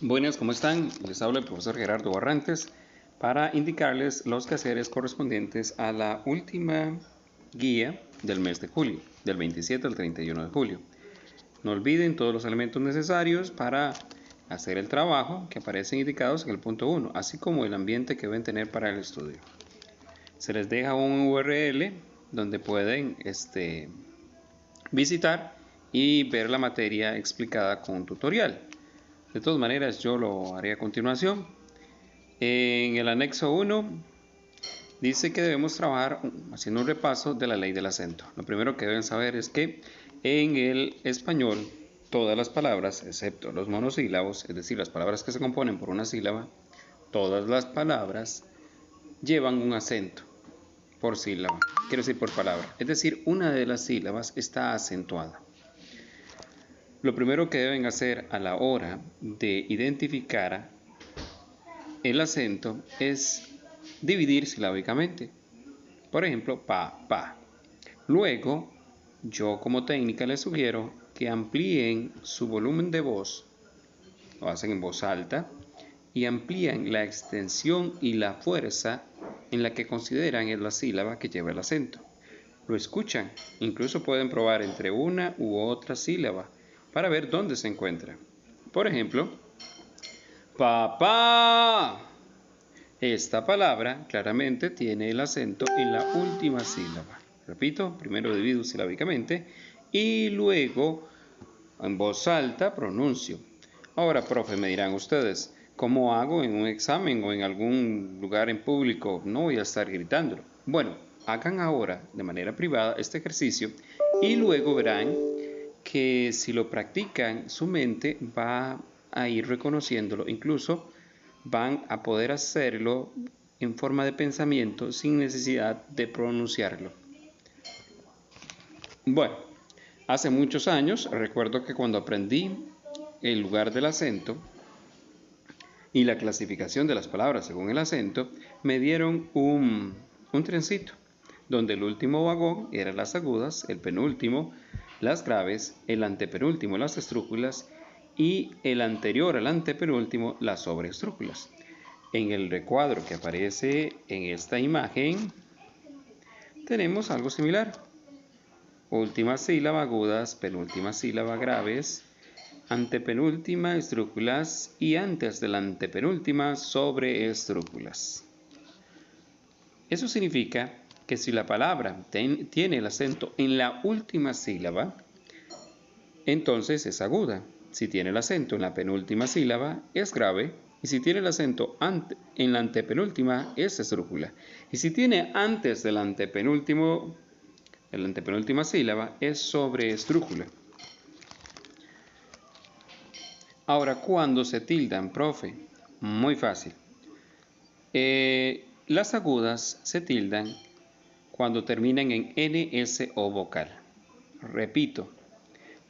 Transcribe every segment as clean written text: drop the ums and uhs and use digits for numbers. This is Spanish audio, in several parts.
Buenas, ¿cómo están? Les habla el profesor Gerardo Barrantes para indicarles los quehaceres correspondientes a la última guía del mes de julio, del 27 al 31 de julio. No olviden todos los elementos necesarios para hacer el trabajo que aparecen indicados en el punto 1, así como el ambiente que deben tener para el estudio. Se les deja un URL donde pueden visitar y ver la materia explicada con un tutorial. De todas maneras, yo lo haré a continuación. En el anexo 1 dice que debemos trabajar haciendo un repaso de la ley del acento. Lo primero que deben saber es que en el español todas las palabras, excepto los monosílabos, es decir, las palabras que se componen por una sílaba, todas las palabras llevan un acento por sílaba, quiero decir por palabra. Es decir, una de las sílabas está acentuada. Lo primero que deben hacer a la hora de identificar el acento es dividir silábicamente. Por ejemplo, pa, pa. Luego, yo como técnica les sugiero que amplíen su volumen de voz, lo hacen en voz alta, y amplían la extensión y la fuerza en la que consideran es la sílaba que lleva el acento. Lo escuchan, incluso pueden probar entre una u otra sílaba para ver dónde se encuentra. Por ejemplo, papá. Esta palabra claramente tiene el acento en la última sílaba. Repito, primero divido silábicamente y luego en voz alta pronuncio. Ahora, profe, me dirán ustedes, ¿cómo hago en un examen o en algún lugar en público? No voy a estar gritándolo. Bueno, hagan ahora de manera privada este ejercicio y luego verán que si lo practican, su mente va a ir reconociéndolo. Incluso van a poder hacerlo en forma de pensamiento sin necesidad de pronunciarlo. Bueno, hace muchos años recuerdo que cuando aprendí el lugar del acento y la clasificación de las palabras según el acento, me dieron un trencito donde el último vagón eran las agudas, el penúltimo las graves, el antepenúltimo las estrúculas y el anterior al antepenúltimo las sobreestrúculas. En el recuadro que aparece en esta imagen tenemos algo similar. Última sílaba agudas, penúltima sílaba graves, antepenúltima estrúculas y antes de la antepenúltima sobreestrúculas. Eso significa que si la palabra tiene el acento en la última sílaba, entonces es aguda. Si tiene el acento en la penúltima sílaba, es grave. Y si tiene el acento en la antepenúltima, es estrúcula. Y si tiene antes del antepenúltima sílaba, es sobreestrúcula. Ahora, ¿cuándo se tildan, profe? Muy fácil. Las agudas se tildan cuando terminan en NSO vocal. Repito,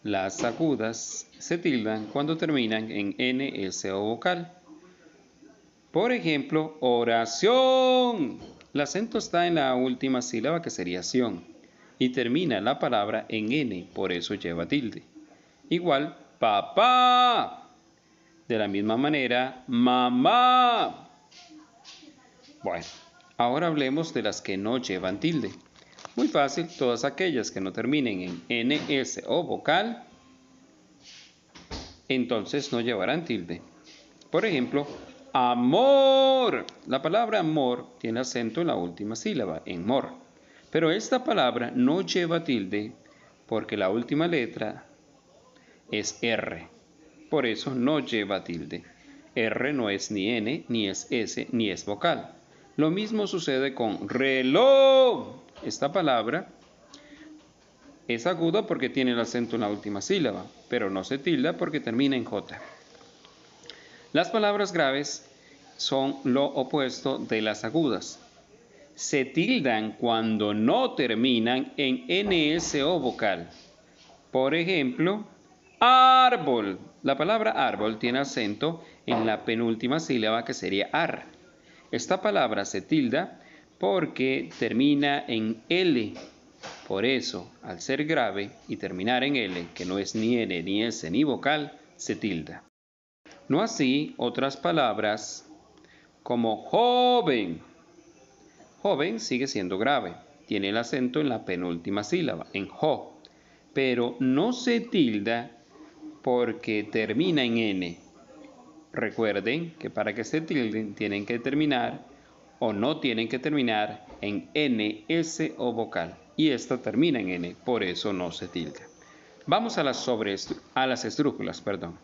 las agudas se tildan cuando terminan en NSO vocal. Por ejemplo, oración. El acento está en la última sílaba que sería ción y termina la palabra en N, por eso lleva tilde. Igual, papá. De la misma manera, mamá. Bueno, ahora hablemos de las que no llevan tilde. Muy fácil, todas aquellas que no terminen en NS o vocal, entonces no llevarán tilde. Por ejemplo, amor. La palabra amor tiene acento en la última sílaba, en mor. Pero esta palabra no lleva tilde porque la última letra es R. Por eso no lleva tilde. R no es ni N, ni es S, ni es vocal. Lo mismo sucede con reloj. Esta palabra es aguda porque tiene el acento en la última sílaba, pero no se tilda porque termina en J. Las palabras graves son lo opuesto de las agudas. Se tildan cuando no terminan en NSO vocal. Por ejemplo, árbol. La palabra árbol tiene acento en la penúltima sílaba que sería ar. Esta palabra se tilda porque termina en L. Por eso, al ser grave y terminar en L, que no es ni N, ni S, ni vocal, se tilda. No así otras palabras como joven. Joven sigue siendo grave. Tiene el acento en la penúltima sílaba, en jo, pero no se tilda porque termina en n. Recuerden que para que se tilden tienen que terminar o no tienen que terminar en n, s o vocal. Y esta termina en n, por eso no se tilda. Vamos a las esdrújulas, perdón.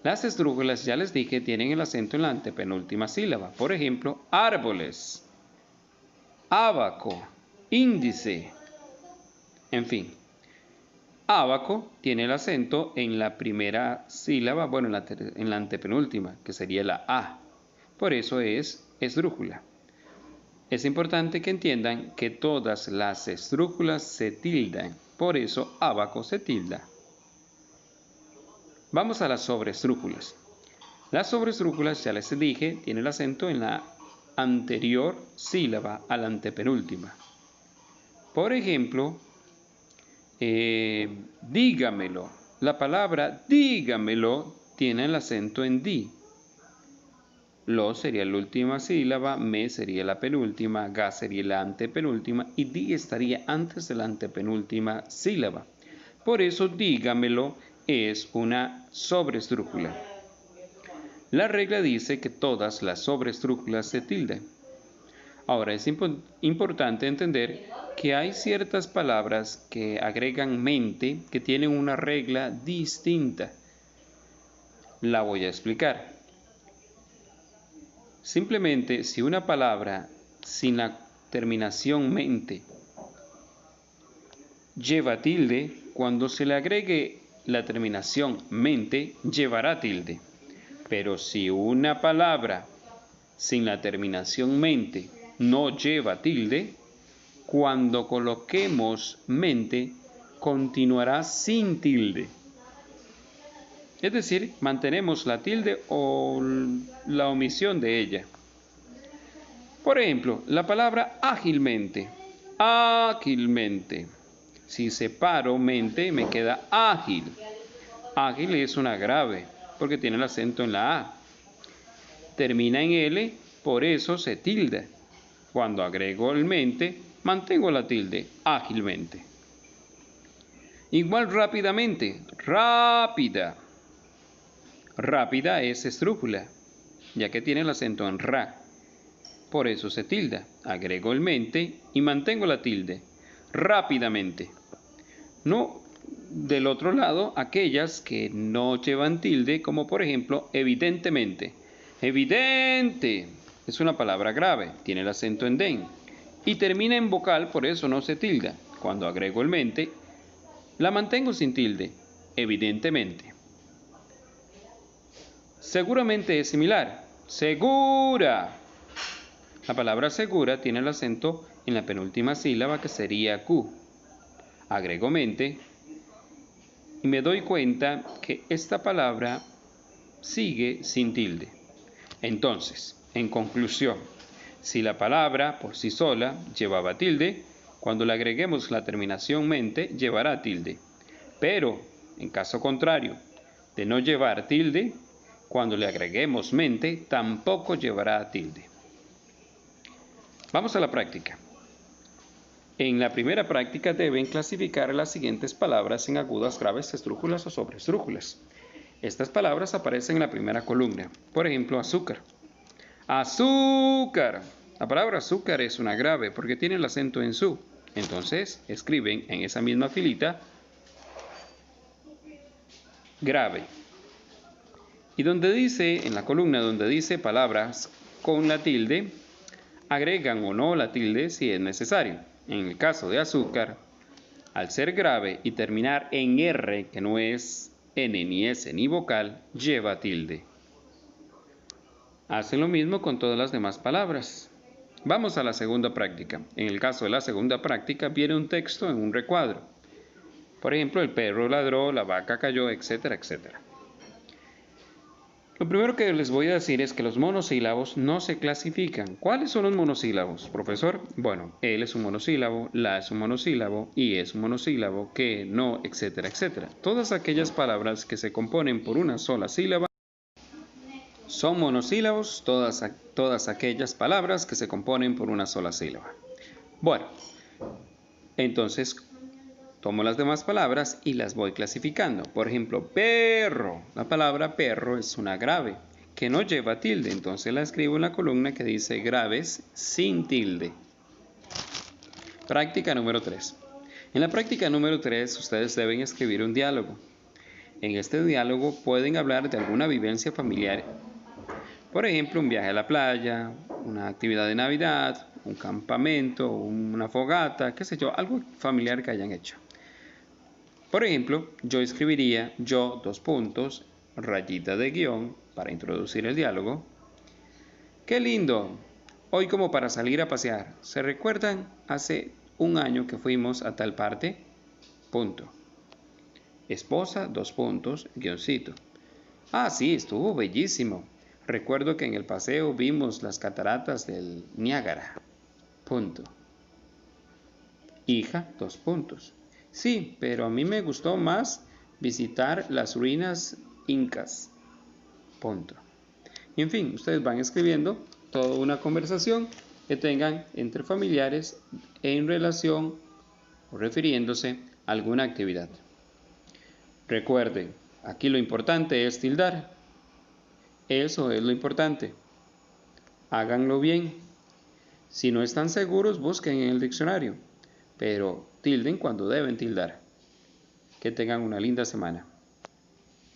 Las esdrújulas, ya les dije, tienen el acento en la antepenúltima sílaba. Por ejemplo, árboles, ábaco, índice, en fin. Ábaco tiene el acento en la primera sílaba, bueno, en la antepenúltima, que sería la A. Por eso es esdrújula. Es importante que entiendan que todas las esdrújulas se tildan. Por eso ábaco se tilda. Vamos a las sobresdrújulas. Las sobresdrújulas, ya les dije, tiene el acento en la anterior sílaba a la antepenúltima. Por ejemplo, dígamelo. La palabra dígamelo tiene el acento en di. Lo sería la última sílaba, me sería la penúltima, ga sería la antepenúltima y di estaría antes de la antepenúltima sílaba. Por eso dígamelo es una sobresdrújula. La regla dice que todas las sobresdrújulas se tildan. Ahora es importante entender que hay ciertas palabras que agregan mente que tienen una regla distinta. La voy a explicar. Simplemente si una palabra sin la terminación mente lleva tilde, cuando se le agregue la terminación mente llevará tilde. Pero si una palabra sin la terminación mente no lleva tilde, cuando coloquemos mente, continuará sin tilde. Es decir, mantenemos la tilde o la omisión de ella. Por ejemplo, la palabra ágilmente. Ágilmente. Si separo mente, me queda ágil. Ágil es una grave, porque tiene el acento en la A. Termina en L, por eso se tilda. Cuando agrego el mente, mantengo la tilde, ágilmente. Igual rápidamente, rápida. Rápida es esdrújula, ya que tiene el acento en ra. Por eso se tilda. Agrego el mente y mantengo la tilde, rápidamente. No del otro lado, aquellas que no llevan tilde, como por ejemplo, evidentemente. Evidente es una palabra grave, tiene el acento en den y termina en vocal, por eso no se tilda. Cuando agrego el mente, la mantengo sin tilde, evidentemente. Seguramente es similar. Segura. La palabra segura tiene el acento en la penúltima sílaba, que sería Q. Agrego mente y me doy cuenta que esta palabra sigue sin tilde. Entonces, en conclusión, si la palabra por sí sola llevaba tilde, cuando le agreguemos la terminación mente llevará tilde. Pero, en caso contrario de no llevar tilde, cuando le agreguemos mente tampoco llevará tilde. Vamos a la práctica. En la primera práctica deben clasificar las siguientes palabras en agudas, graves, esdrújulas o sobresdrújulas. Estas palabras aparecen en la primera columna. Por ejemplo, azúcar. Azúcar. La palabra azúcar es una grave porque tiene el acento en su. Entonces, escriben en esa misma filita grave. Y donde dice, en la columna donde dice palabras con la tilde, agregan o no la tilde si es necesario. En el caso de azúcar, al ser grave y terminar en R, que no es N, ni S, ni vocal, lleva tilde. Hacen lo mismo con todas las demás palabras. Vamos a la segunda práctica. En el caso de la segunda práctica viene un texto en un recuadro. Por ejemplo, el perro ladró, la vaca cayó, etcétera, etcétera. Lo primero que les voy a decir es que los monosílabos no se clasifican. ¿Cuáles son los monosílabos, profesor? Bueno, él es un monosílabo, la es un monosílabo, y es un monosílabo, que, no, etcétera, etcétera. Todas aquellas palabras que se componen por una sola sílaba Son monosílabos todas aquellas palabras que se componen por una sola sílaba. Bueno, entonces tomo las demás palabras y las voy clasificando. Por ejemplo, perro. La palabra perro es una grave que no lleva tilde, entonces la escribo en la columna que dice graves sin tilde. Práctica número 3. En la práctica número 3 ustedes deben escribir un diálogo. En este diálogo pueden hablar de alguna vivencia familiar. Por ejemplo, un viaje a la playa, una actividad de Navidad, un campamento, una fogata, qué sé yo, algo familiar que hayan hecho. Por ejemplo, yo escribiría yo, rayita de guión, para introducir el diálogo. ¡Qué lindo! Hoy como para salir a pasear. ¿Se recuerdan hace un año que fuimos a tal parte? Punto. Esposa, guioncito. Ah, sí, estuvo bellísimo. Recuerdo que en el paseo vimos las cataratas del Niágara. Punto. Hija, Sí, pero a mí me gustó más visitar las ruinas incas. Punto. Y en fin, ustedes van escribiendo toda una conversación que tengan entre familiares en relación o refiriéndose a alguna actividad. Recuerden, aquí lo importante es tildar. Eso es lo importante. Háganlo bien. Si no están seguros, busquen en el diccionario, pero tilden cuando deben tildar. Que tengan una linda semana.